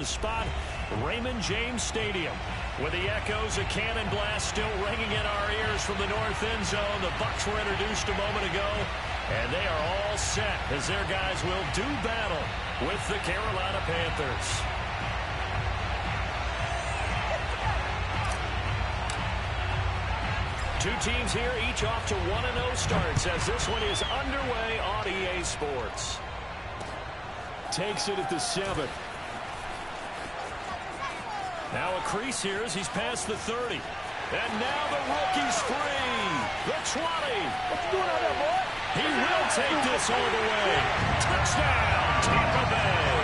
spot, Raymond James Stadium. With the echoes of cannon blast still ringing in our ears from the north end zone. The Bucs were introduced a moment ago, and they are all set as their guys will do battle with the Carolina Panthers. Two teams here, each off to 1-0 starts as this one is underway on EA Sports. Takes it at the 7. Now a crease here as he's past the 30. And now the rookie's free. The 20. What you doing out there, boy? He will take this all the way. Touchdown, Tampa Bay.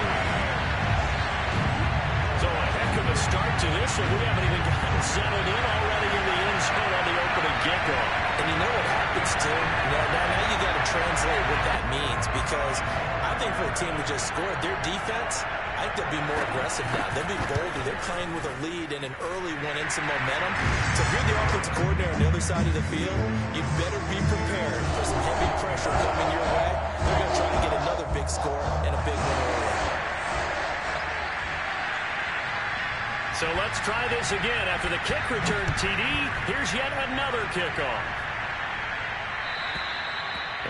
So a heck of a start to this, and we haven't even gotten settled in already in the end zone on the opening kickoff. And you know what happens, Tim? Now you got to translate what that means, because I think for a team that just scored, their defense, I think they'll be more aggressive now. They'll be bolder. They're playing with a lead and an early one and some momentum. So if you're the offensive coordinator on the other side of the field, you better be prepared for some heavy pressure coming your way. They're going to try to get another big score and a big one early. So let's try this again. After the kick return TD, here's yet another kickoff.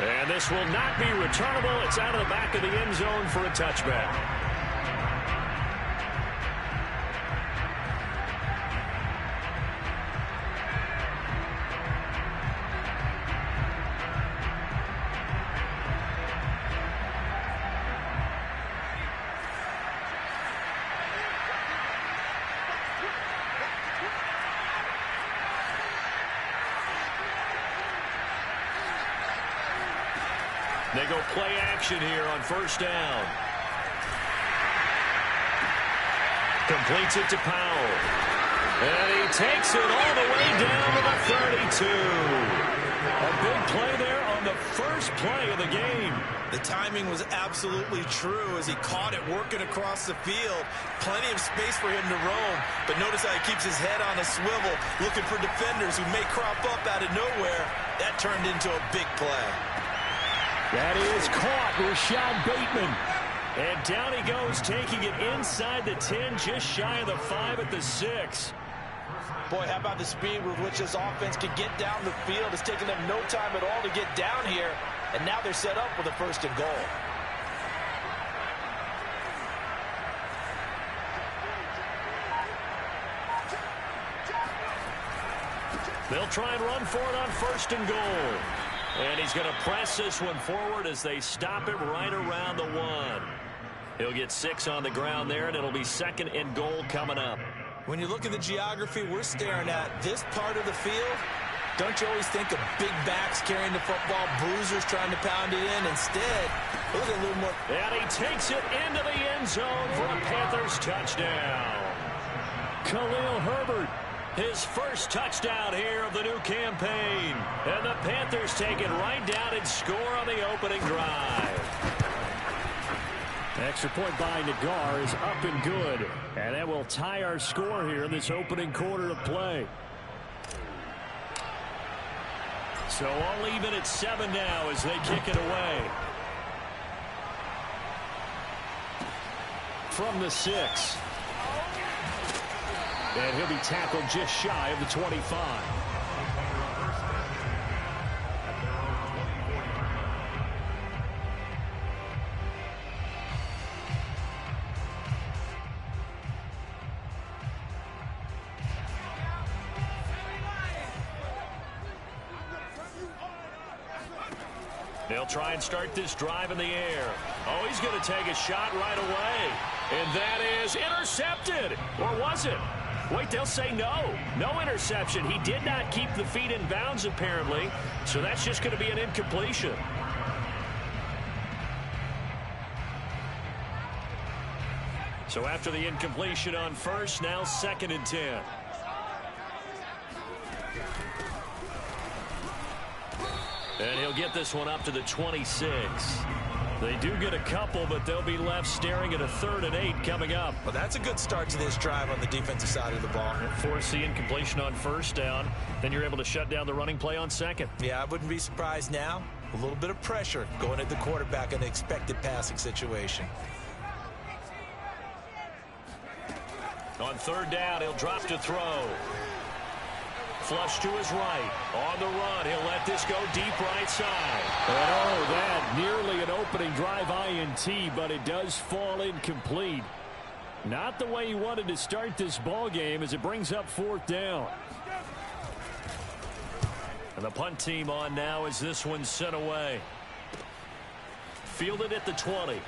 And this will not be returnable. It's out of the back of the end zone for a touchback. They go play action here on first down. Completes it to Powell. And he takes it all the way down to the 32. A big play there on the first play of the game. The timing was absolutely true as he caught it working across the field. Plenty of space for him to roam. But notice how he keeps his head on a swivel, looking for defenders who may crop up out of nowhere. That turned into a big play. That is caught, Rashad Bateman. And down he goes, taking it inside the 10, just shy of the 5 at the 6. Boy, how about the speed with which this offense can get down the field? It's taken them no time at all to get down here. And now they're set up with a 1st and goal. They'll try and run for it on 1st and goal. And he's going to press this one forward as they stop him right around the 1. He'll get 6 on the ground there, and it'll be 2nd and goal coming up. When you look at the geography we're staring at, this part of the field, don't you always think of big backs carrying the football, bruisers trying to pound it in? Instead, look at a little more. And he takes it into the end zone for a Panthers touchdown. Khalil Herbert. His first touchdown here of the new campaign. And the Panthers take it right down and score on the opening drive. Extra point by Nagar is up and good. And that will tie our score here in this opening quarter of play. So all even at 7 now as they kick it away. From the 6. And he'll be tackled just shy of the 25. They'll try and start this drive in the air. Oh, he's going to take a shot right away. And that is intercepted. Or was it? Wait, they'll say no. No interception. He did not keep the feet in bounds, apparently. So that's just going to be an incompletion. So after the incompletion on 1st, now 2nd and 10. And he'll get this one up to the 26. They do get a couple, but they'll be left staring at a 3rd and 8 coming up. Well, that's a good start to this drive on the defensive side of the ball. Force the incompletion on 1st down. Then you're able to shut down the running play on 2nd. Yeah, I wouldn't be surprised now. A little bit of pressure going at the quarterback in the expected passing situation. On third down, he'll drop to throw. Flush to his right. On the run, he'll let this go deep right side. And oh, that nearly an opening drive INT, but it does fall incomplete. Not the way he wanted to start this ball game as it brings up fourth down. And the punt team on now as this one's sent away. Fielded at the 20.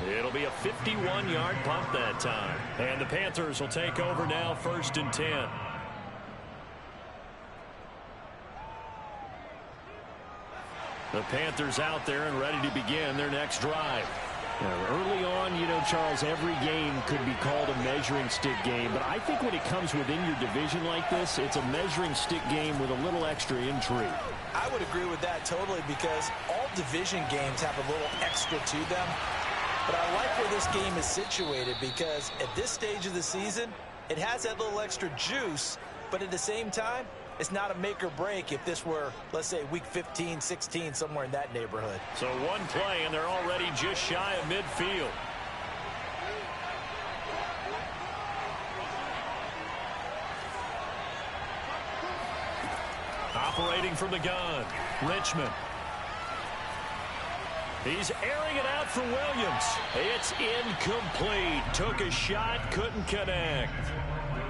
It'll be a 51-yard punt that time. And the Panthers will take over now, 1st and 10. The Panthers out there and ready to begin their next drive. Now, early on, you know, Charles, every game could be called a measuring stick game. But I think when it comes within your division like this, it's a measuring stick game with a little extra intrigue. I would agree with that totally because all division games have a little extra to them. But I like where this game is situated because at this stage of the season, it has that little extra juice, but at the same time, it's not a make or break if this were, let's say, week 15, 16, somewhere in that neighborhood. So one play, and they're already just shy of midfield. Operating from the gun, Richmond. He's airing it out for Williams. It's incomplete. Took a shot, couldn't connect.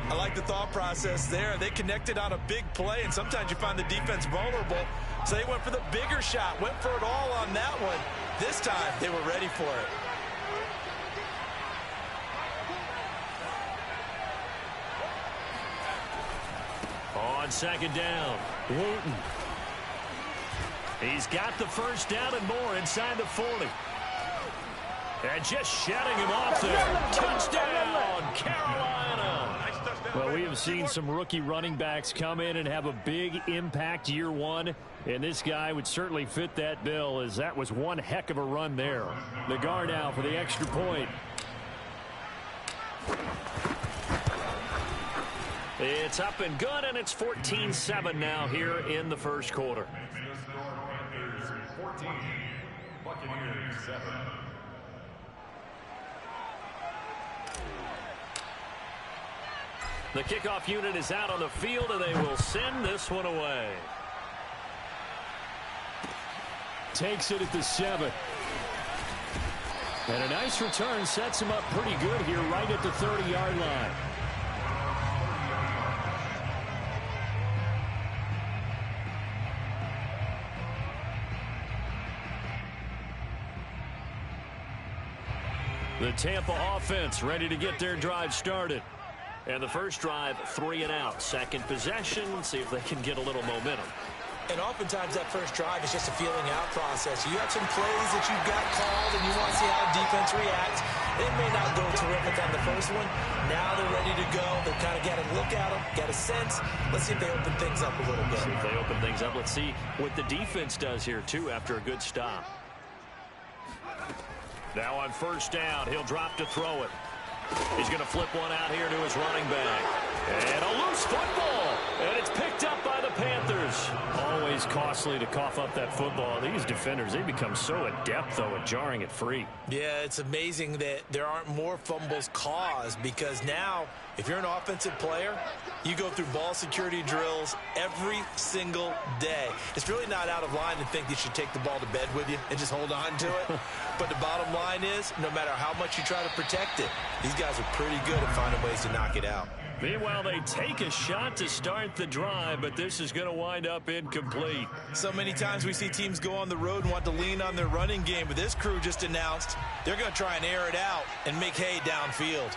I like the thought process there. They connected on a big play, and sometimes you find the defense vulnerable. So they went for the bigger shot, went for it all on that one. This time, they were ready for it. On second down, Wooten. He's got the first down and more inside the 40. And just shutting him off there. Touchdown, Carolina. Well, we have seen some rookie running backs come in and have a big impact year one. And this guy would certainly fit that bill, as that was one heck of a run there. The guard now for the extra point. It's up and good, and it's 14-7 now here in the first quarter. 14, Buccaneers 7. The kickoff unit is out on the field, and they will send this one away. Takes it at the 7. And a nice return sets him up pretty good here right at the 30-yard line. The Tampa offense ready to get their drive started. And the first drive, 3 and out. Second possession, see if they can get a little momentum. And oftentimes that first drive is just a feeling out process. You have some plays that you've got called and you want to see how the defense reacts. It may not go terrific on the first one. Now they're ready to go. They've kind of got to look at them, got a sense. Let's see if they open things up a little bit. See if they open things up. Let's see what the defense does here, too, after a good stop. Now on first down, he'll drop to throw it. He's going to flip one out here to his running back. And a loose football. And it's picked up by the Panthers. Always costly to cough up that football. These defenders, they become so adept, though, at jarring it free. Yeah, it's amazing that there aren't more fumbles caused because now, if you're an offensive player, you go through ball security drills every single day. It's really not out of line to think you should take the ball to bed with you and just hold on to it. But the bottom line is, no matter how much you try to protect it, these guys are pretty good at finding ways to knock it out. Meanwhile, they take a shot to start the drive, but this is going to wind up incomplete. So many times we see teams go on the road and want to lean on their running game, but this crew just announced they're going to try and air it out and make hay downfield.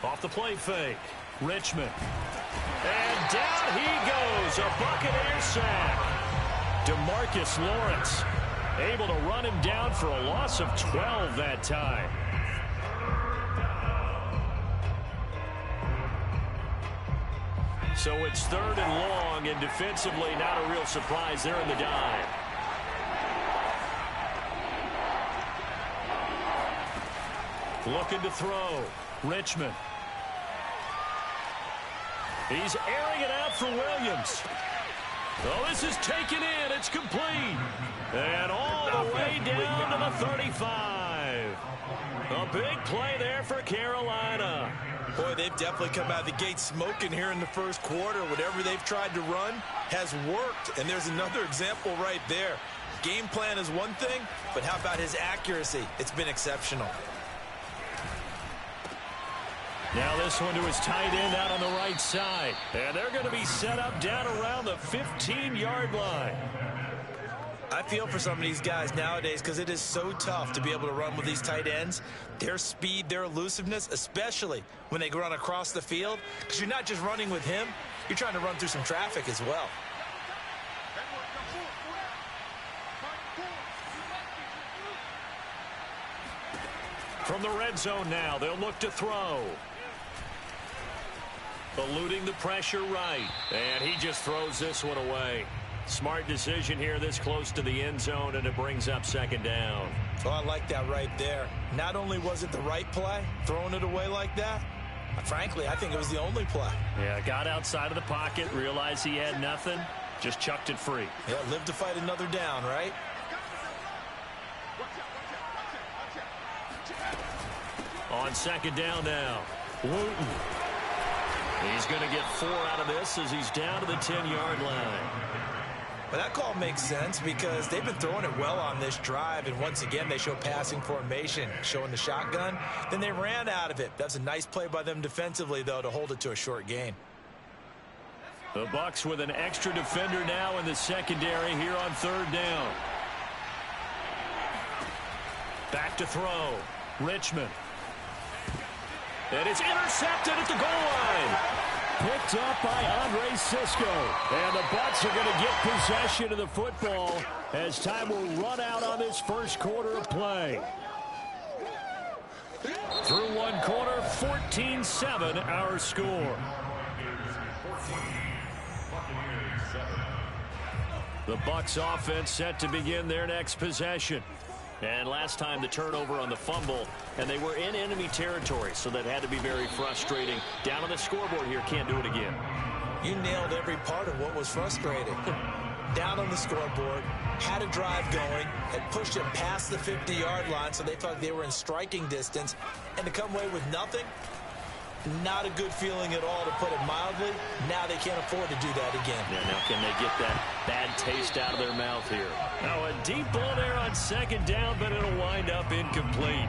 Off the play fake, Richmond. And down he goes, a Buccaneer sack. DeMarcus Lawrence able to run him down for a loss of 12 that time. So it's 3rd and long, and defensively not a real surprise there in the dive. Looking to throw, Richmond. He's airing it out for Williams. Oh, this is taken in. It's complete. And all the way down to the 35. A big play there for Carolina. Boy, they've definitely come out of the gate smoking here in the first quarter. Whatever they've tried to run has worked. And there's another example right there. Game plan is one thing, but how about his accuracy? It's been exceptional. Now this one to his tight end out on the right side. And they're going to be set up down around the 15-yard line. I feel for some of these guys nowadays because it is so tough to be able to run with these tight ends. Their speed, their elusiveness, especially when they run across the field. Because you're not just running with him, you're trying to run through some traffic as well. From the red zone now, they'll look to throw. Eluding the pressure right. And he just throws this one away. Smart decision here this close to the end zone, and it brings up second down. Oh, I like that right there. Not only was it the right play, throwing it away like that, frankly, I think it was the only play. Yeah, got outside of the pocket, realized he had nothing, just chucked it free. Yeah, live to fight another down, right? On second down now, Wooten. He's going to get 4 out of this as he's down to the 10-yard line. Well, that call makes sense because they've been throwing it well on this drive, and once again they show passing formation, showing the shotgun. Then they ran out of it. That's a nice play by them defensively, though, to hold it to a short gain. The Bucs with an extra defender now in the secondary here on third down. Back to throw. Richmond. And it's intercepted at the goal line. Picked up by Andre Cisco. And the Bucs are going to get possession of the football as time will run out on this first quarter of play. Through one quarter, 14-7 our score. The Bucs offense set to begin their next possession. And last time the turnover on the fumble, and they were in enemy territory, so that had to be very frustrating. Down on the scoreboard here, can't do it again. You nailed every part of what was frustrating. Down on the scoreboard, had a drive going, had pushed it past the 50-yard line, so they thought they were in striking distance, and to come away with nothing, not a good feeling at all, to put it mildly. Now they can't afford to do that again. Yeah, now can they get that bad taste out of their mouth here? Now a deep ball there on second down, but it'll wind up incomplete.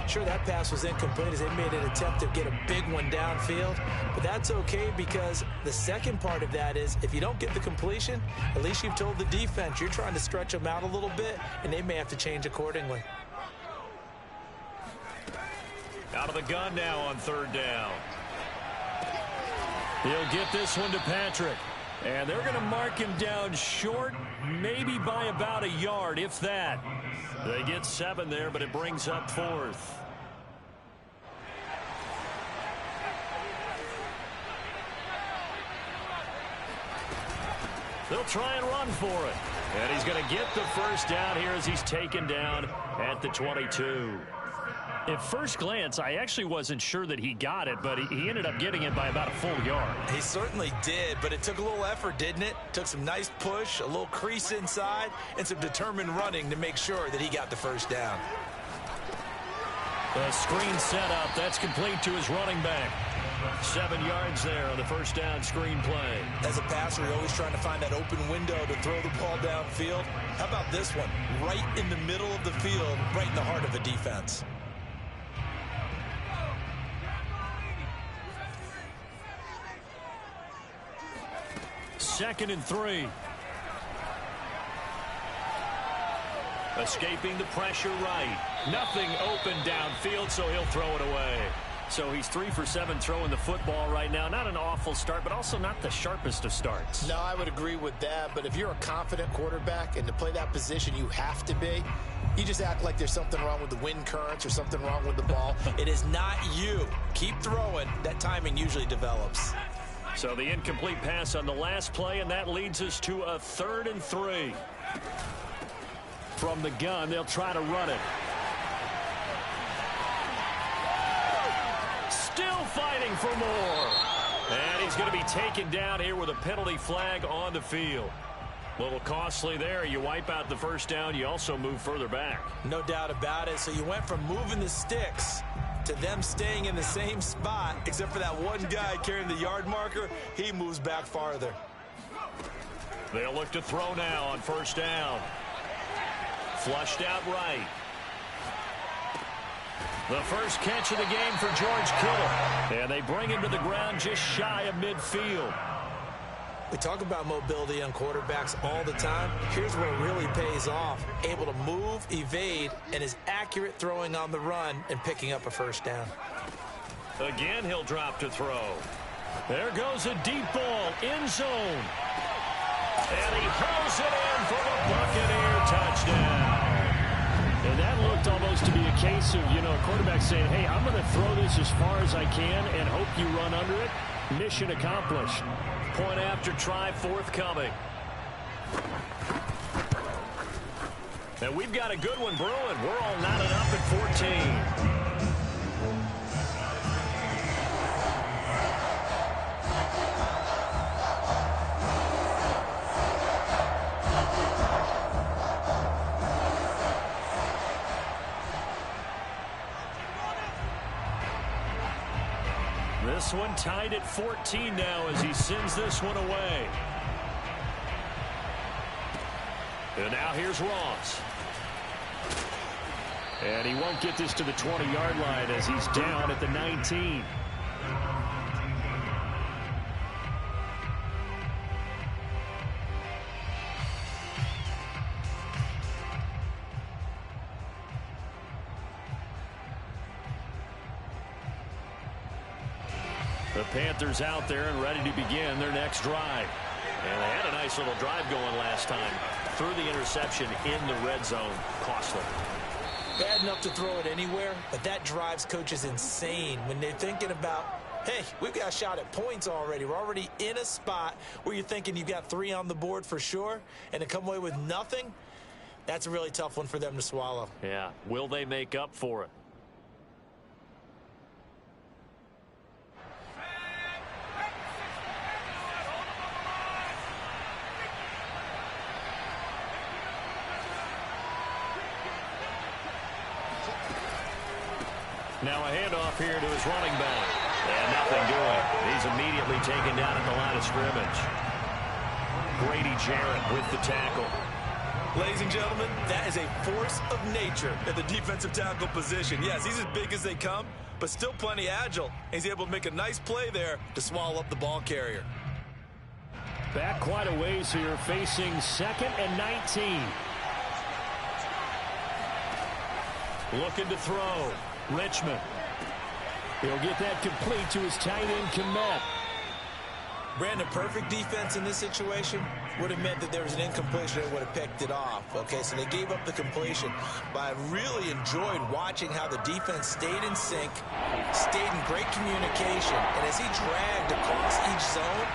Sure, that pass was incomplete as they made an attempt to get a big one downfield, but that's okay because the second part of that is if you don't get the completion, at least you've told the defense you're trying to stretch them out a little bit, and they may have to change accordingly. Out of the gun now on third down. He'll get this one to Patrick. And they're going to mark him down short, maybe by about a yard, if that. They get 7 there, but it brings up 4th. They'll try and run for it. And he's going to get the first down here as he's taken down at the 22. At first glance, I actually wasn't sure that he got it, but he ended up getting it by about a full yard. He certainly did, but it took a little effort, didn't it? Took some nice push, a little crease inside, and some determined running to make sure that he got the first down. The screen set up. That's complete to his running back. 7 yards there on the first down screen play. As a passer, you're always trying to find that open window to throw the ball downfield. How about this one? Right in the middle of the field, right in the heart of a defense. Second and 3. Escaping the pressure right. Nothing open downfield, so he'll throw it away. So he's 3 for 7 throwing the football right now. Not an awful start, but also not the sharpest of starts. No, I would agree with that. But if you're a confident quarterback and to play that position, you have to be. You just act like there's something wrong with the wind currents or something wrong with the ball. It is not you. Keep throwing. That timing usually develops. So the incomplete pass on the last play, and that leads us to a 3rd and 3. From the gun, they'll try to run it. Still fighting for more. And he he's going to be taken down here with a penalty flag on the field. A little costly there. You wipe out the first down. You also move further back. No doubt about it. So you went from moving the sticks to them staying in the same spot, except for that one guy carrying the yard marker. He moves back farther. They'll look to throw now on first down. Flushed out right. The first catch of the game for George Kittle. And they bring him to the ground just shy of midfield. We talk about mobility on quarterbacks all the time. Here's where it really pays off. Able to move, evade, and is accurate throwing on the run and picking up a first down. Again, he'll drop to throw. There goes a deep ball, end zone. And he hauls it in for the Buccaneer touchdown. And that looked almost to be a case of, a quarterback saying, hey, I'm going to throw this as far as I can and hope you run under it. Mission accomplished. Point after try forthcoming. And we've got a good one brewing. We're all knotted up at 14. This one tied at 14 now as he sends this one away. And now here's Ross. And he won't get this to the 20-yard line as he's down at the 19. The Panthers out there and ready to begin their next drive. And they had a nice little drive going last time. Threw the interception in the red zone. Costly. Bad enough to throw it anywhere, but that drives coaches insane when they're thinking about, hey, we've got a shot at points already. We're already in a spot where you're thinking you've got 3 on the board for sure, and to come away with nothing, that's a really tough one for them to swallow. Yeah. Will they make up for it? Now a handoff here to his running back. And nothing doing. He's immediately taken down at the line of scrimmage. Grady Jarrett with the tackle. Ladies and gentlemen, that is a force of nature at the defensive tackle position. Yes, he's as big as they come, but still plenty agile. He's able to make a nice play there to swallow up the ball carrier. Back quite a ways here, facing 2nd and 19. Looking to throw. Richmond. He'll get that complete to his tight end, Kmet. Brandon, perfect defense in this situation would have meant that there was an incompletion and would have picked it off. Okay, so they gave up the completion. But I really enjoyed watching how the defense stayed in sync, stayed in great communication, and as he dragged across each zone,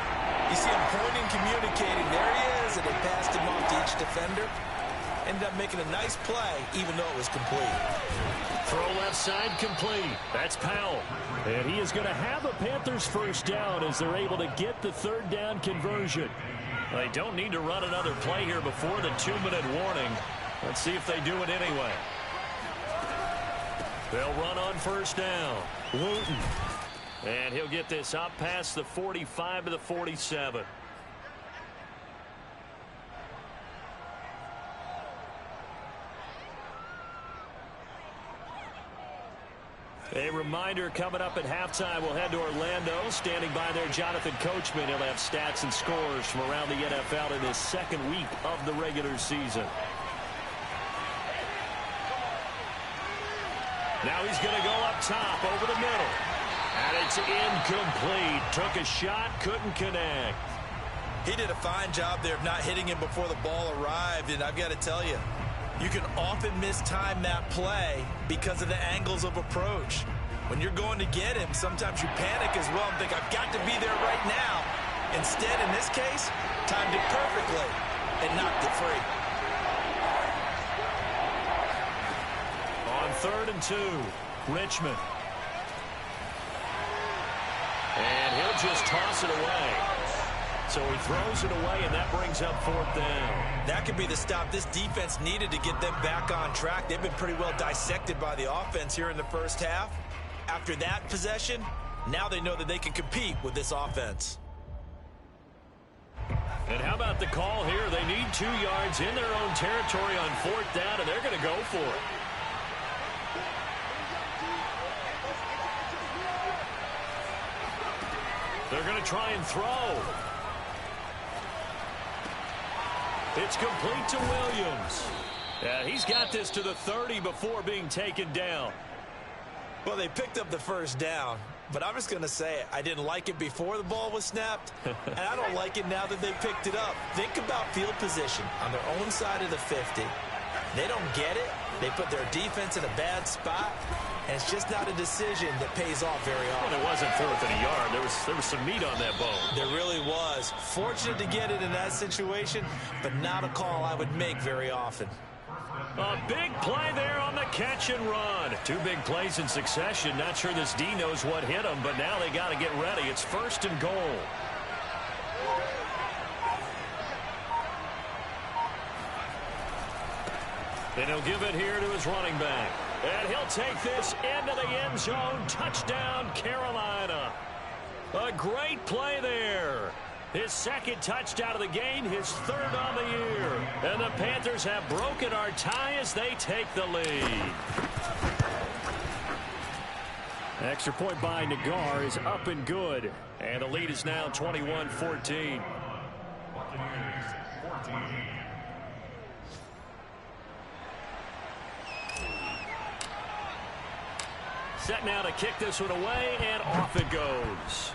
you see him pointing, communicating. There he is, and they passed him off to each defender. Ended up making a nice play, even though it was complete. Throw left side complete. That's Powell. And he is going to have a Panthers first down as they're able to get the 3rd down conversion. They don't need to run another play here before the 2-minute warning. Let's see if they do it anyway. They'll run on first down. Wooten. And he'll get this up past the 45 to the 47. A reminder coming up at halftime, we'll head to Orlando. Standing by there, Jonathan Coachman. He'll have stats and scores from around the NFL in his 2nd week of the regular season. Now he's going to go up top over the middle. And it's incomplete. Took a shot, couldn't connect. He did a fine job there of not hitting him before the ball arrived, and I've got to tell you, you can often mistime that play because of the angles of approach. When you're going to get him, sometimes you panic as well and think, I've got to be there right now. Instead, in this case, timed it perfectly and knocked it free. On 3rd and 2, Richmond. And he'll just toss it away. So he throws it away, and that brings up 4th down. That could be the stop this defense needed to get them back on track. They've been pretty well dissected by the offense here in the first half. After that possession, now they know that they can compete with this offense. And how about the call here? They need 2 yards in their own territory on 4th down, and they're going to go for it. They're going to try and throw. It's complete to Williams. He's got this to the 30 before being taken down. Well, they picked up the first down, but I'm just going to say it. I didn't like it before the ball was snapped, and I don't like it now that they picked it up. Think about field position on their own side of the 50. They don't get it. They put their defense in a bad spot, and it's just not a decision that pays off very often. Well, it wasn't 4th and a yard. There was some meat on that bone. There really was. Fortunate to get it in that situation, but not a call I would make very often. A big play there on the catch and run. 2 big plays in succession. Not sure this D knows what hit them, but now they got to get ready. It's 1st and goal. And he'll give it here to his running back. And he'll take this into the end zone. Touchdown, Carolina. A great play there. His 2nd touchdown of the game, his 3rd on the year. And the Panthers have broken our tie as they take the lead. Extra point by Nagar is up and good. And the lead is now 21-14. Set now to kick this one away, and off it goes.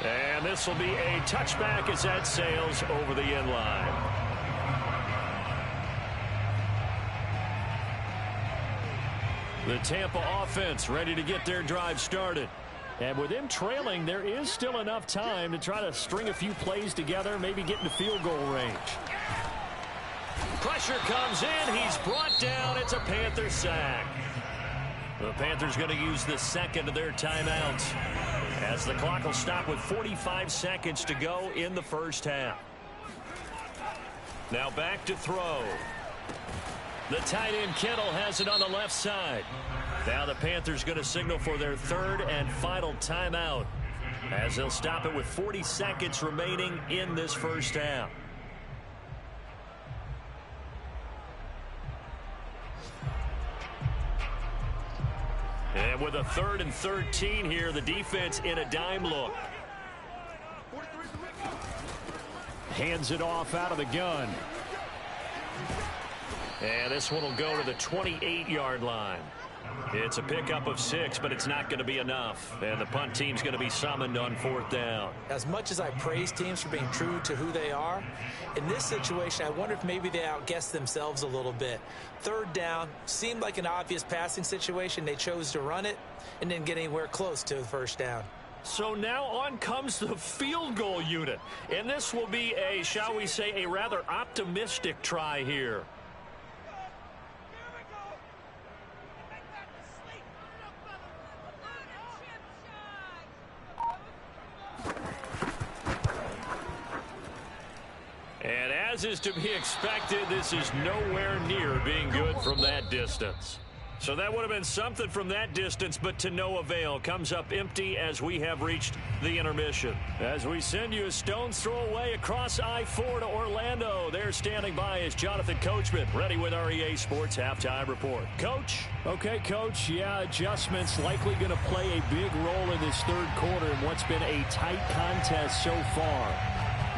And this will be a touchback as that sails over the end line. The Tampa offense ready to get their drive started. And with them trailing, there is still enough time to try to string a few plays together, maybe get into field goal range. Pressure comes in. He's brought down. It's a Panther sack. The Panthers going to use the 2nd of their timeouts, as the clock will stop with 45 seconds to go in the first half. Now back to throw. The tight end Kittle has it on the left side. Now the Panthers going to signal for their 3rd and final timeout, as they'll stop it with 40 seconds remaining in this first half. And with a 3rd and 13 here, the defense in a dime look. Hands it off out of the gun. And this one will go to the 28-yard line. It's a pickup of 6, but it's not going to be enough. And the punt team's going to be summoned on 4th down. As much as I praise teams for being true to who they are, in this situation, I wonder if maybe they outguessed themselves a little bit. 3rd down seemed like an obvious passing situation. They chose to run it and didn't get anywhere close to the 1st down. So now on comes the field goal unit. And this will be a, shall we say, a rather optimistic try here. And as is to be expected, this is nowhere near being good from that distance. So that would have been something from that distance, but to no avail. Comes up empty as we have reached the intermission. As we send you a stone's throw away across I-4 to Orlando. There standing by is Jonathan Coachman, ready with our EA Sports Halftime Report. Coach? Okay, Coach. Yeah, adjustments likely going to play a big role in this 3rd quarter in what's been a tight contest so far.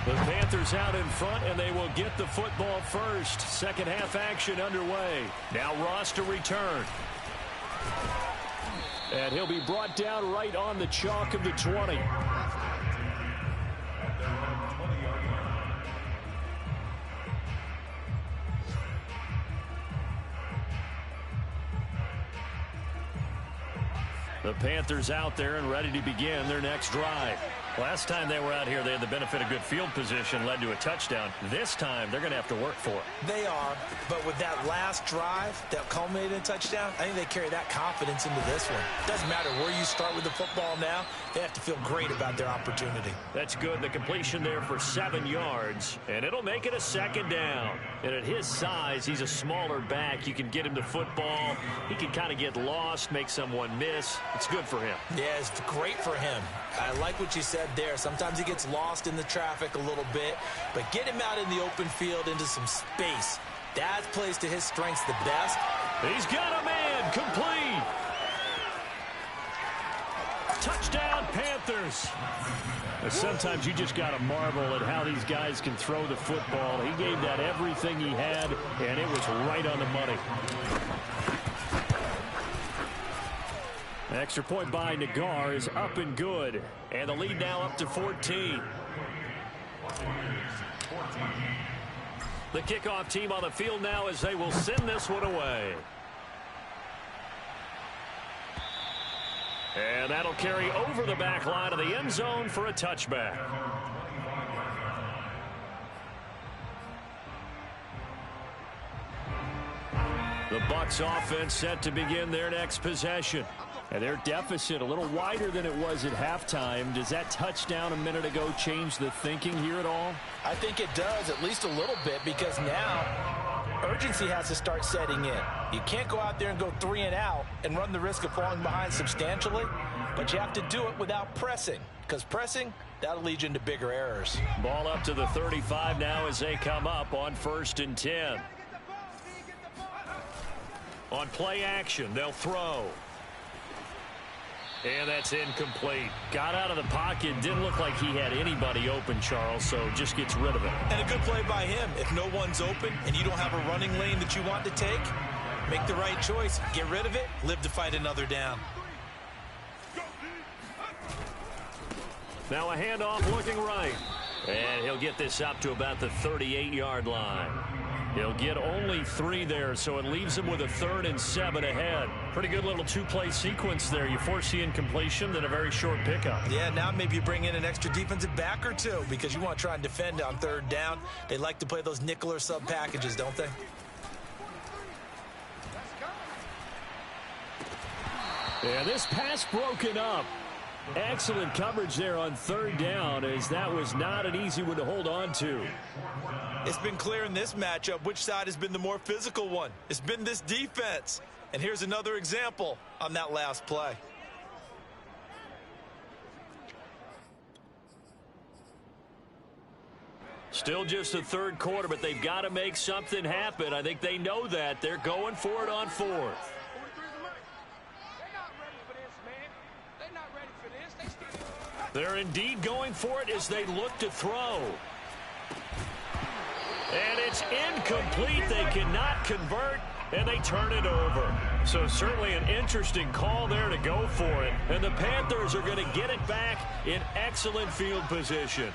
The Panthers out in front, and they will get the football first. 2nd half action underway. Now Ross to return. And he'll be brought down right on the chalk of the 20. The Panthers out there and ready to begin their next drive. Last time they were out here, they had the benefit of good field position, led to a touchdown. This time, they're going to have to work for it. They are, but with that last drive that culminated in a touchdown, I think they carry that confidence into this one. Doesn't matter where you start with the football now, they have to feel great about their opportunity. That's good. The completion there for 7 yards, and it'll make it a second down. And at his size, he's a smaller back. You can get him the football. He can kind of get lost, make someone miss. It's good for him. Yeah, it's great for him. I like what you said there. Sometimes he gets lost in the traffic a little bit, but get him out in the open field into some space. That plays to his strengths the best. He's got a man, complete. Touchdown, Panthers. Sometimes you just got to marvel at how these guys can throw the football. He gave that everything he had, and it was right on the money. Extra point by Nagar is up and good. And the lead now up to 14. The kickoff team on the field now as they will send this one away. And that'll carry over the back line of the end zone for a touchback. The Bucs offense set to begin their next possession. And their deficit a little wider than it was at halftime. Does that touchdown a minute ago change the thinking here at all? I think it does, at least a little bit, because now urgency has to start setting in. You can't go out there and go 3 and out and run the risk of falling behind substantially, but you have to do it without pressing, because pressing, that'll lead you into bigger errors. Ball up to the 35 now as they come up on 1st and 10. On play action, they'll throw. And that's incomplete. Got out of the pocket. Didn't look like he had anybody open, Charles, so just gets rid of it. And a good play by him. If no one's open and you don't have a running lane that you want to take, make the right choice. Get rid of it. Live to fight another down. Now a handoff looking right. And he'll get this up to about the 38-yard line. He'll get only 3 there, so it leaves him with a 3rd and 7 ahead. Pretty good little 2-play sequence there. You force the incompletion, then a very short pickup. Yeah, now maybe you bring in an extra defensive back or 2 because you want to try and defend on 3rd down. They like to play those nickel or sub packages, don't they? Yeah, this pass broken up. Excellent coverage there on 3rd down, as that was not an easy one to hold on to. It's been clear in this matchup which side has been the more physical one. It's been this defense. And here's another example on that last play. Still just the 3rd quarter, but they've got to make something happen. I think they know that. They're going for it on 4th. They're indeed going for it as they look to throw. And it's incomplete. They cannot convert, and they turn it over. So certainly an interesting call there to go for it. And the Panthers are going to get it back in excellent field position.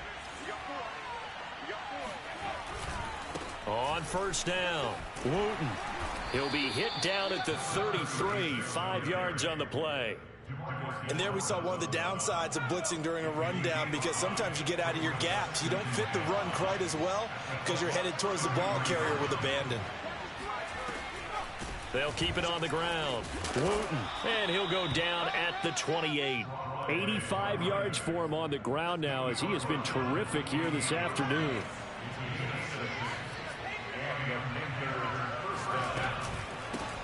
On 1st down, Wooten. He'll be hit down at the 33, 5 yards on the play. And there we saw one of the downsides of blitzing during a rundown, because sometimes you get out of your gaps. You don't fit the run quite as well because you're headed towards the ball carrier with abandon. They'll keep it on the ground. Wooten, and he'll go down at the 28. 85 yards for him on the ground now, as he has been terrific here this afternoon.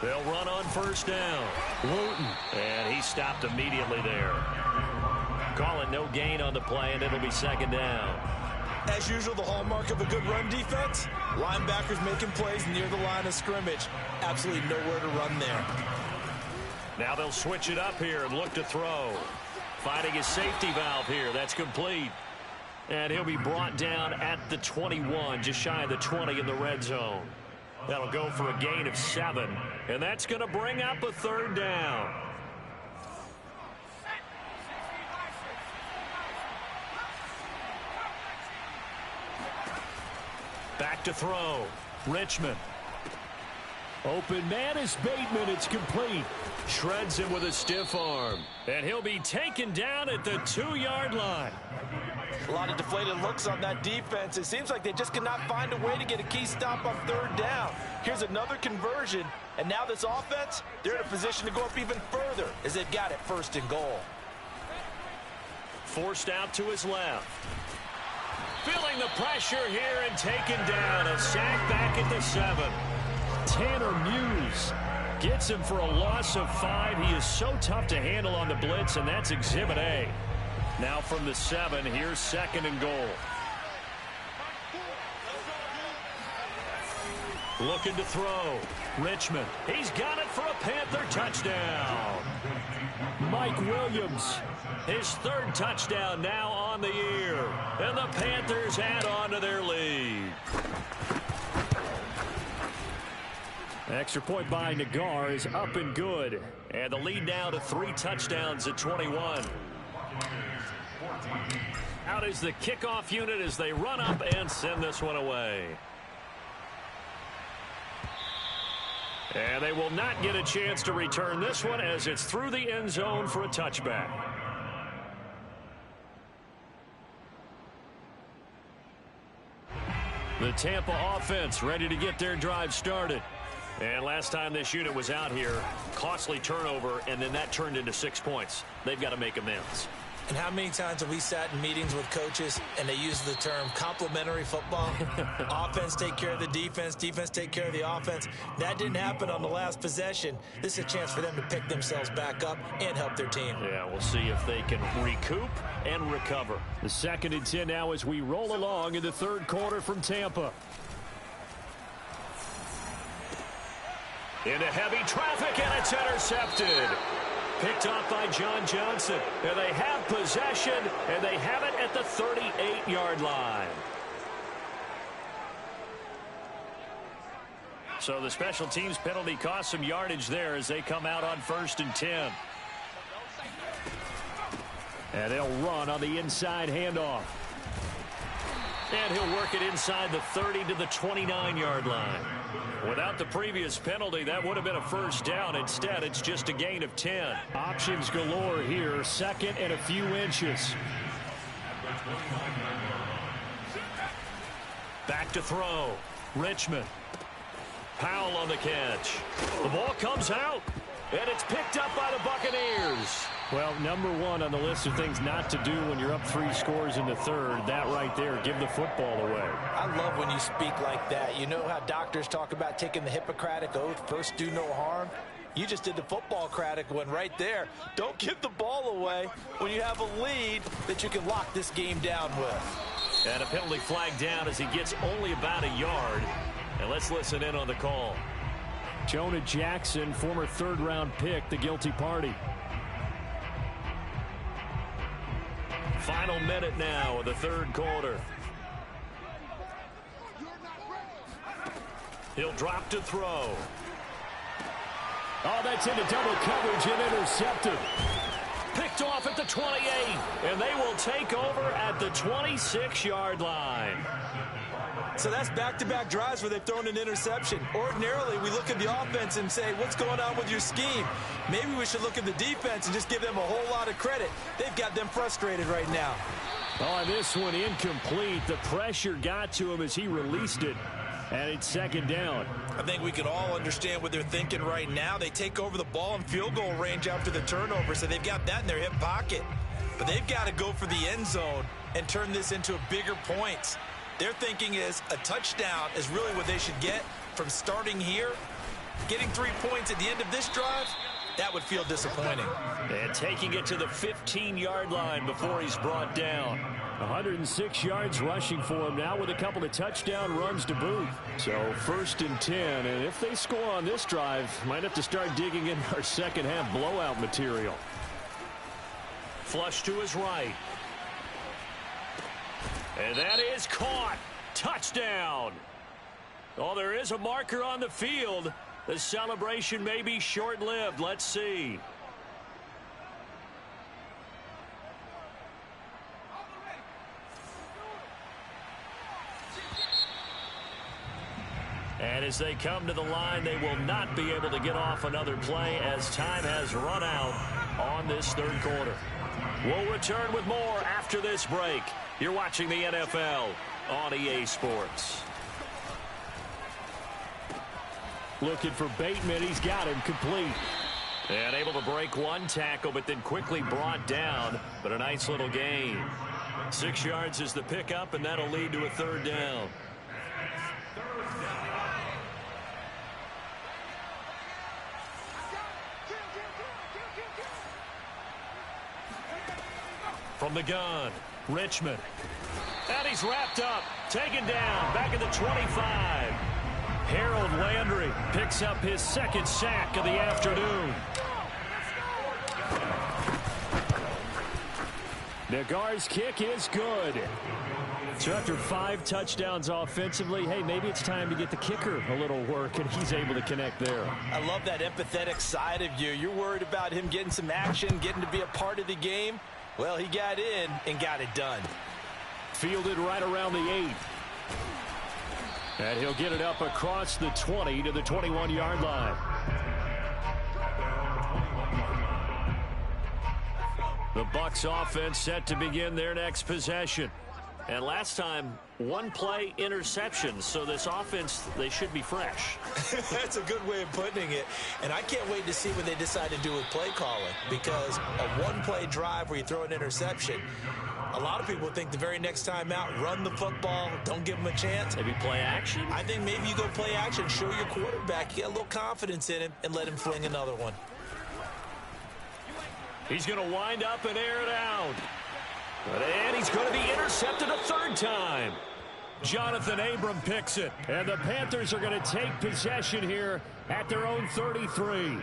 They'll run on 1st down. Wooten, and he stopped immediately there. Call it no gain on the play, and it'll be 2nd down. As usual, the hallmark of a good run defense, linebackers making plays near the line of scrimmage. Absolutely nowhere to run there. Now they'll switch it up here and look to throw. Finding his safety valve here. That's complete. And he'll be brought down at the 21, just shy of the 20 in the red zone. That'll go for a gain of 7, and that's going to bring up a 3rd down. Back to throw. Richmond. Open man is Bateman. It's complete. Shreds him with a stiff arm. And he'll be taken down at the 2-yard line. A lot of deflated looks on that defense. It seems like they just cannot find a way to get a key stop on 3rd down. Here's another conversion. And now this offense, they're in a position to go up even further as they've got it 1st and goal. Forced out to his left. Feeling the pressure here and taken down. A sack back at the 7. Tanner Muse gets him for a loss of 5. He is so tough to handle on the blitz, and that's Exhibit A. Now from the 7, here's 2nd and goal. Looking to throw. Richmond. He's got it for a Panther touchdown. Mike Williams. His 3rd touchdown now on the year. And the Panthers add on to their lead. Extra point by Nagar is up and good. And the lead now to 3 touchdowns at 21. Out is the kickoff unit as they run up and send this one away. And they will not get a chance to return this one as it's through the end zone for a touchback. The Tampa offense ready to get their drive started. And last time this unit was out here, costly turnover, and then that turned into 6 points. They've got to make amends. And how many times have we sat in meetings with coaches and they use the term complementary football? Offense take care of the defense, defense take care of the offense. That didn't happen on the last possession. This is a chance for them to pick themselves back up and help their team. Yeah, we'll see if they can recoup and recover. The 2nd and 10 now as we roll along in the 3rd quarter from Tampa. Into heavy traffic, and it's intercepted. Picked off by John Johnson. And they have possession, and they have it at the 38-yard line. So the special teams penalty cost some yardage there as they come out on 1st and 10. And they'll run on the inside handoff. And he'll work it inside the 30 to the 29-yard line. Without the previous penalty, that would have been a 1st down. Instead, it's just a gain of 10. Options galore here. 2nd and a few inches. Back to throw. Richmond. Powell on the catch. The ball comes out, and it's picked up by the Buccaneers. Well, number 1 on the list of things not to do when you're up 3 scores in the 3rd. That right there, give the football away. I love when you speak like that. You know how doctors talk about taking the Hippocratic Oath, first do no harm? You just did the football-cratic one right there. Don't give the ball away when you have a lead that you can lock this game down with. And a penalty flag down as he gets only about a yard. And let's listen in on the call. Jonah Jackson, former 3rd-round pick, the guilty party. Final minute now of the 3rd quarter. He'll drop to throw. Oh, that's into double coverage and intercepted. Picked off at the 28, and they will take over at the 26-yard line. So that's back-to-back drives where they've thrown an interception. Ordinarily, we look at the offense and say, what's going on with your scheme? Maybe we should look at the defense and just give them a whole lot of credit. They've got them frustrated right now. Oh, this one incomplete. The pressure got to him as he released it, and it's 2nd down. I think we can all understand what they're thinking right now. They take over the ball in field goal range after the turnover, so they've got that in their hip pocket. But they've got to go for the end zone and turn this into a bigger points. Their thinking is a touchdown is really what they should get from starting here. Getting 3 points at the end of this drive, that would feel disappointing. And taking it to the 15-yard line before he's brought down. 106 yards rushing for him now with a couple of touchdown runs to boot. So 1st and 10, and if they score on this drive, might have to start digging in our second-half blowout material. Flush to his right. And that is caught. Touchdown. Oh, there is a marker on the field. The celebration may be short-lived. Let's see. And as they come to the line, they will not be able to get off another play as time has run out on this third quarter. We'll return with more after this break. You're watching the NFL on EA Sports. Looking for Bateman. He's got him complete. And able to break one tackle, but then quickly brought down. But a nice little gain. 6 yards is the pickup, and that'll lead to a third down. From the gun, Richmond. And he's wrapped up, taken down, back at the 25. Harold Landry picks up his second sack of the afternoon. Nagar's kick is good. So after 5 touchdowns offensively, hey, maybe it's time to get the kicker a little work, and he's able to connect there. I love that empathetic side of you. You're worried about him getting some action, getting to be a part of the game. Well, he got in and got it done. Fielded right around the 8. And he'll get it up across the 20 to the 21-yard line. The Bucs offense set to begin their next possession. And last time, 1 play interception. So this offense, they should be fresh. That's a good way of putting it. And I can't wait to see what they decide to do with play calling. Because a 1-play drive where you throw an interception, a lot of people think the very next time out, run the football, don't give them a chance. Maybe play action? I think maybe you go play action, show your quarterback, get a little confidence in him, and let him fling another one. He's going to wind up and air it out. And he's going to be intercepted a third time. Jonathan Abram picks it. And the Panthers are going to take possession here at their own 33.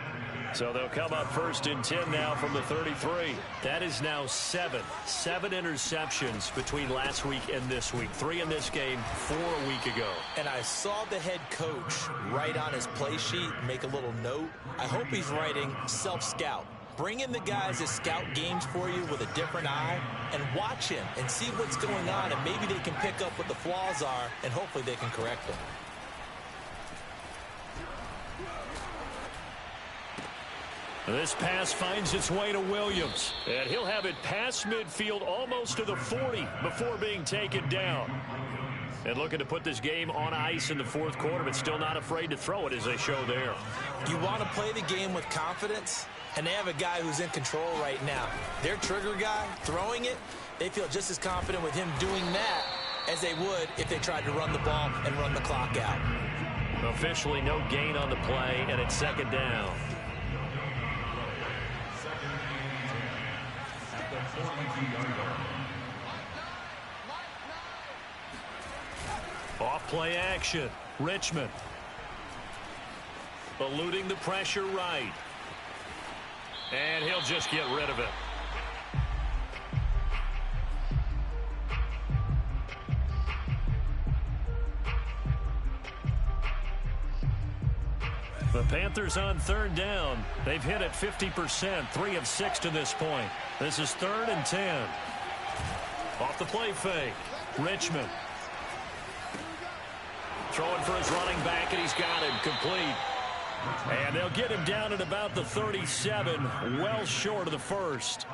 So they'll come up 1st and 10 now from the 33. That is now 7 interceptions between last week and this week. 3 in this game, 4 a week ago. And I saw the head coach write on his play sheet, make a little note. I hope he's writing self-scout. Bring in the guys that scout games for you with a different eye and watch him and see what's going on, and maybe they can pick up what the flaws are, and hopefully they can correct them. This pass finds its way to Williams, and he'll have it past midfield almost to the 40 before being taken down. And looking to put this game on ice in the 4th quarter, but still not afraid to throw it as they show there. You want to play the game with confidence, and they have a guy who's in control right now. Their trigger guy throwing it, they feel just as confident with him doing that as they would if they tried to run the ball and run the clock out. Officially no gain on the play, and it's 2nd down. Off play action. Richmond. Eluding the pressure right. And he'll just get rid of it. The Panthers on 3rd down. They've hit it 50%, 3 of 6 to this point. This is 3rd and 10. Off the play fake. Richmond. Throwing for his running back, and he's got him complete. And they'll get him down at about the 37, well short of the 1st.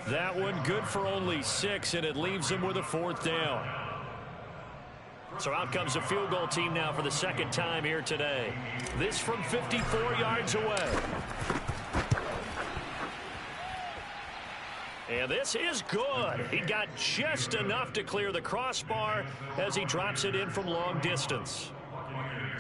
That one good for only 6, and it leaves him with a 4th down. So out comes a field goal team now for the 2nd time here today. This from 54 yards away. And this is good. He got just enough to clear the crossbar as he drops it in from long distance.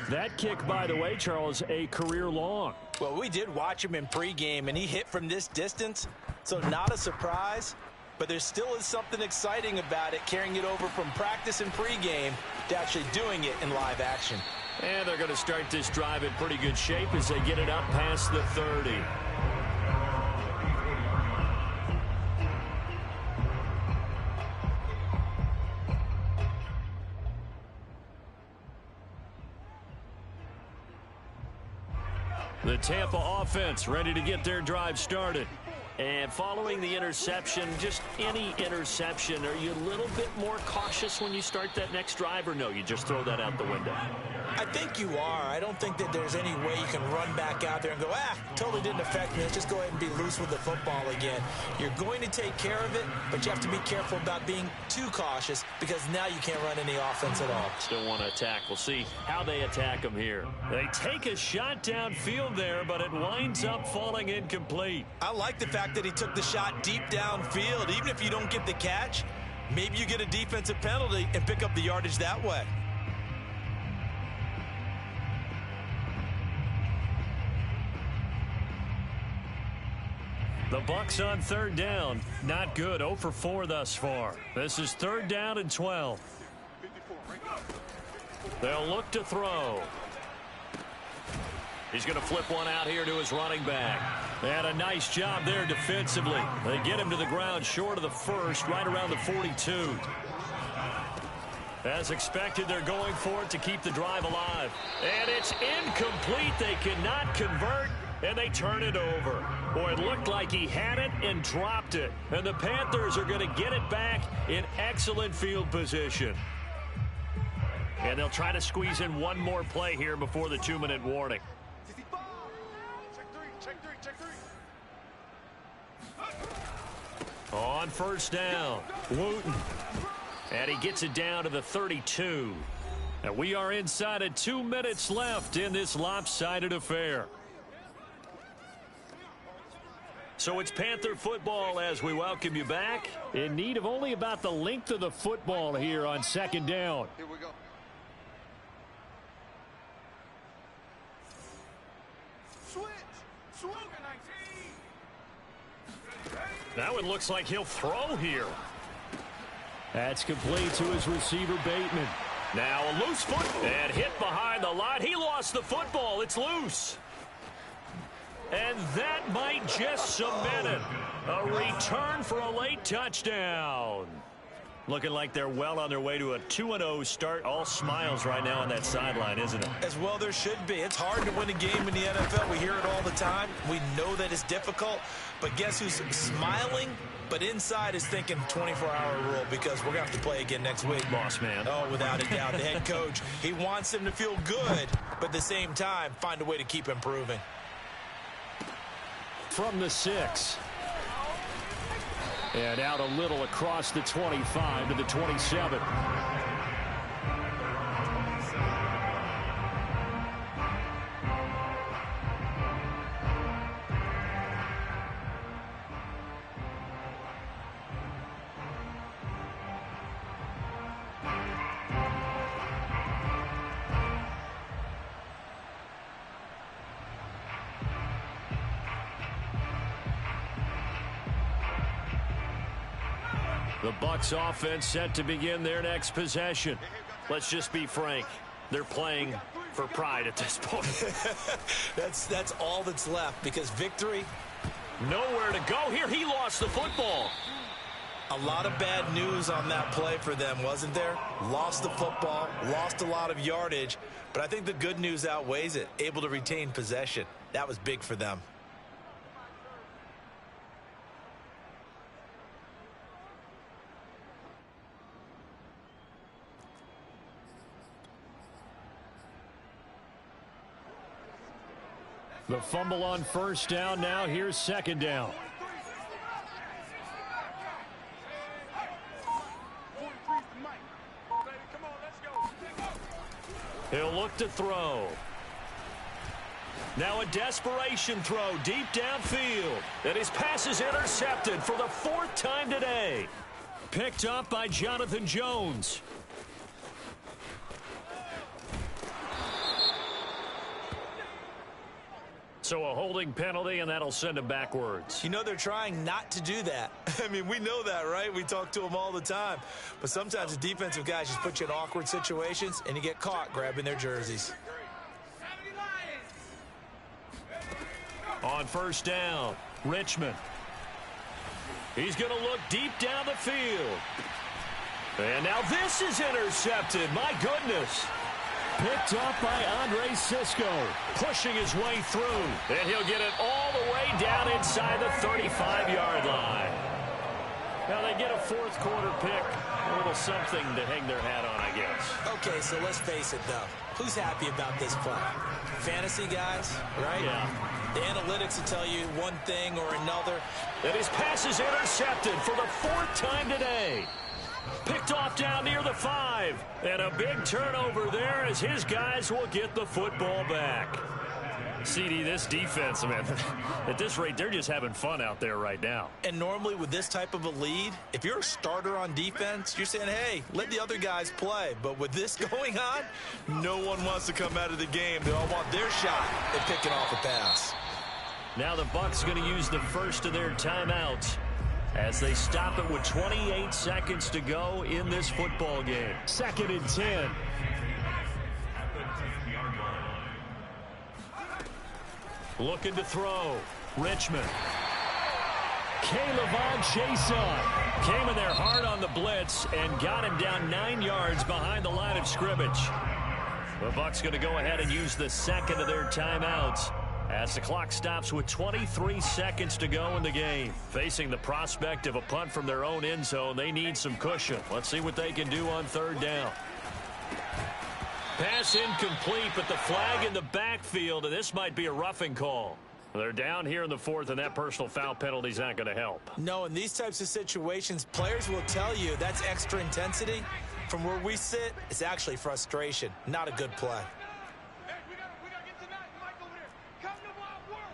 That kick, by the way, Charles, a career long. Well, we did watch him in pregame, and he hit from this distance, so not a surprise. But there still is something exciting about it, carrying it over from practice and pregame to actually doing it in live action. And they're going to start this drive in pretty good shape as they get it up past the 30. The Tampa offense ready to get their drive started. And following the interception, just any interception, are you a little bit more cautious when you start that next drive, or no, you just throw that out the window? I think you are. I don't think that there's any way you can run back out there and go, totally didn't affect me. Let's just go ahead and be loose with the football again. You're going to take care of it, but you have to be careful about being too cautious because now you can't run any offense at all. Still want to attack. We'll see how they attack them here. They take a shot downfield there, but it winds up falling incomplete. I like the fact that he took the shot deep downfield. Even if you don't get the catch, maybe you get a defensive penalty and pick up the yardage that way. The Bucs on third down. Not good. 0 for 4 thus far. This is 3rd down and 12. They'll look to throw. He's going to flip one out here to his running back. They had a nice job there defensively. They get him to the ground short of the first, right around the 42. As expected, they're going for it to keep the drive alive. And it's incomplete. They cannot convert, and they turn it over. Boy, it looked like he had it and dropped it. And the Panthers are going to get it back in excellent field position. And they'll try to squeeze in one more play here before the 2-minute warning. On first down, Wooten. And he gets it down to the 32. And we are inside of 2 minutes left in this lopsided affair. So it's Panther football as we welcome you back. In need of only about the length of the football here on 2nd down. Here we go. Now it looks like he'll throw here. That's complete to his receiver, Bateman. Now a loose foot and hit behind the line. He lost the football. It's loose. And that might just cement it. A return for a late touchdown. Looking like they're well on their way to a 2-0 start. All smiles right now on that sideline, isn't it? As well there should be. It's hard to win a game in the NFL. We hear it all the time. We know that it's difficult. But guess who's smiling? But inside is thinking 24-hour rule because we're going to have to play again next week. Boss man. Oh, without a doubt. The head coach, he wants him to feel good, but at the same time, find a way to keep improving. From the 6. And out a little across the 25 to the 27. The Bucs offense set to begin their next possession. Let's just be frank. They're playing for pride at this point. That's all that's left because victory. Nowhere to go here. He lost the football. A lot of bad news on that play for them, wasn't there? Lost the football, lost a lot of yardage, but I think the good news outweighs it. Able to retain possession. That was big for them. The fumble on first down. Now here's 2nd down. He'll look to throw. Now a desperation throw deep downfield. And his pass is intercepted for the 4th time today. Picked up by Jonathan Jones. So a holding penalty, and that'll send him backwards. You know they're trying not to do that. I mean, we know that, right? We talk to them all the time. But sometimes the defensive guys just put you in awkward situations, and you get caught grabbing their jerseys. On first down, Richmond. He's going to look deep down the field. And now this is intercepted. My goodness. Picked up by Andre Cisco, pushing his way through. And he'll get it all the way down inside the 35-yard line. Now they get a fourth quarter pick. A little something to hang their hat on, I guess. Okay, so let's face it, though. Who's happy about this play? Fantasy guys, right? Yeah. The analytics will tell you one thing or another. And his pass is intercepted for the fourth time today. Picked off down near the 5. And a big turnover there as his guys will get the football back. CD, this defense, man, at this rate, they're just having fun out there right now. And normally with this type of a lead, if you're a starter on defense, you're saying, hey, let the other guys play. But with this going on, no one wants to come out of the game. They all want their shot at picking off a pass. Now the Bucs going to use the first of their timeouts as they stop it with 28 seconds to go in this football game. 2nd and 10. Looking to throw. Richmond. Caleb Chason came in there hard on the blitz and got him down 9 yards behind the line of scrimmage. The Bucs going to go ahead and use the second of their timeouts as the clock stops with 23 seconds to go in the game. Facing the prospect of a punt from their own end zone, they need some cushion. Let's see what they can do on 3rd down. Pass incomplete, but the flag in the backfield, and this might be a roughing call. They're down here in the 4th, and that personal foul penalty is not going to help. No, in these types of situations, players will tell you that's extra intensity. From where we sit, it's actually frustration, not a good play. Hey, we gotta get tonight, Mike over there. Come to my world.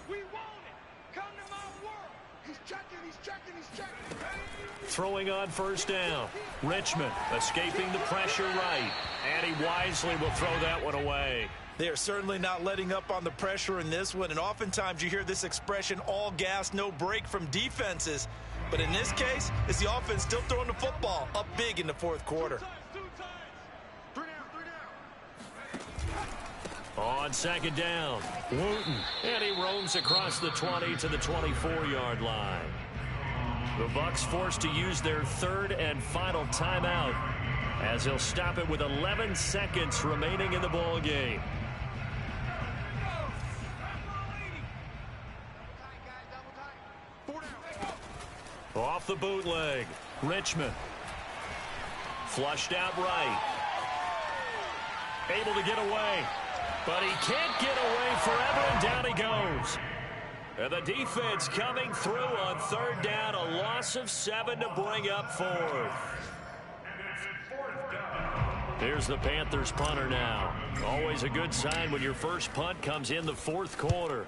We want it. Come to my world. He's checking, he's checking, he's checking. Throwing on 1st down. Richmond escaping the pressure right. And he wisely will throw that one away. They are certainly not letting up on the pressure in this one, and oftentimes you hear this expression, all gas, no break from defenses. But in this case, it's the offense still throwing the football up big in the 4th quarter. Two times. Three down. On 2nd down, Wooten. And he roams across the 20 to the 24-yard line. The Bucs forced to use their 3rd and final timeout as he'll stop it with 11 seconds remaining in the ball game. Off the bootleg, Richmond. Flushed out right. Able to get away. But he can't get away forever, and down he goes. And the defense coming through on 3rd down. A loss of 7 to bring up 4th. Here's the Panthers punter now. Always a good sign when your first punt comes in the 4th quarter.